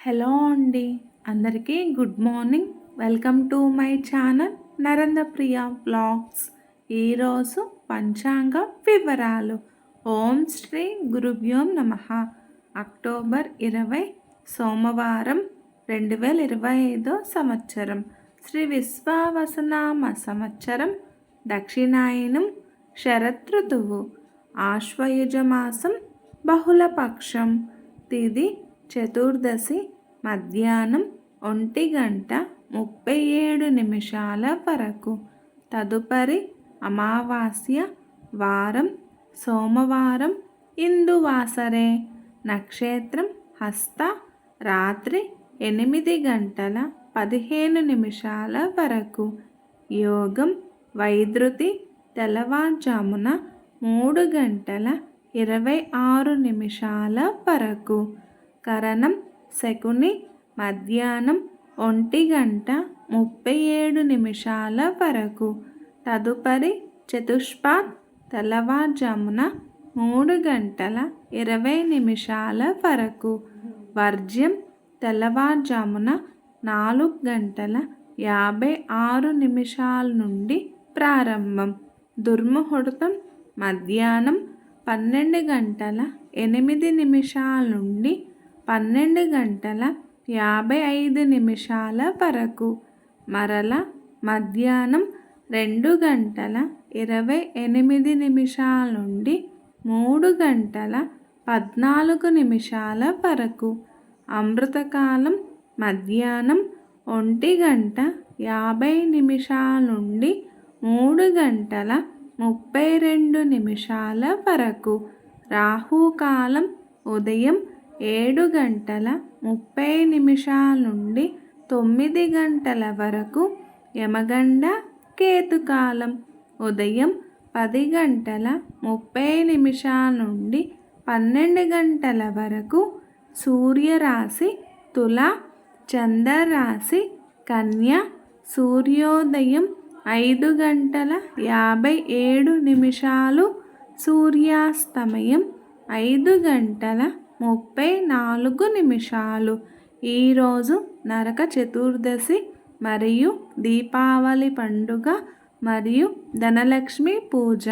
Hello అండి, అందరికీ good morning. Welcome to my channel Narendrapriya blogs. ఈరోజు పంచాంగ వివరాలు. ఓం శ్రీ గురుభ్యో నమః. అక్టోబర్ 20 సోమవారం 2025 సంవత్సరం. శ్రీ విశ్వావసునామ సంవత్సరం. దక్షిణాయనం. శరదృతువు. ఆశ్వయుజమాసం. బహుళపక్షం. తిథి చతుర్దశి. మధ్యాహ్నం 1:37 వరకు. తదుపరి అమావాస్య. వారం సోమవారం. ఇందువాసరే. నక్షత్రం హస్త. రాత్రి 8:15 వరకు. యోగం వైద్యుతి తెల్లవారుజామున 3:26 వరకు. కరణం శకుని మధ్యాహ్నం 1:37 వరకు. తదుపరి చతుష్పాత్ తెల్లవారుజామున 3:20 వరకు. వర్జ్యం తెల్లవారుజామున 4:56 నుండి ప్రారంభం. దుర్ముహూర్తం మధ్యాహ్నం 12:08 నుండి 12:55 వరకు. మరల మధ్యాహ్నం 2:28 నుండి 3:14 వరకు. అమృతకాలం మధ్యాహ్నం 1:50 నుండి 3:32 వరకు. రాహుకాలం ఉదయం 7:30 నుండి 9 వరకు. యమగండ కేతుకాలం ఉదయం 10:30 నుండి 12 వరకు. సూర్యరాశి తుల. చంద్రరాశి కన్య. సూర్యోదయం 5:57. సూర్యాస్తమయం 5:34. ఈరోజు నరక చతుర్దశి మరియు దీపావళి పండుగ మరియు ధనలక్ష్మి పూజ.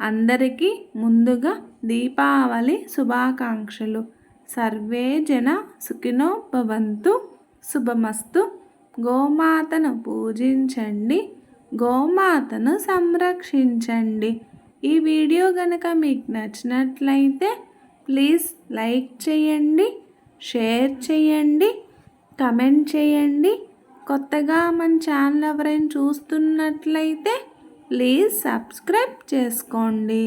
అందరికీ ముందుగా దీపావళి శుభాకాంక్షలు. సర్వే జన సుఖినో భవంతు. శుభమస్తు. గోమాతను పూజించండి, గోమాతను సంరక్షించండి. ఈ వీడియో కనుక మీకు నచ్చినట్లయితే ప్లీజ్ లైక్ చేయండి, షేర్ చేయండి, కమెంట్ చేయండి. కొత్తగా మన ఛానల్ ఎవరైనా చూస్తున్నట్లయితే ప్లీజ్ సబ్స్క్రైబ్ చేసుకోండి.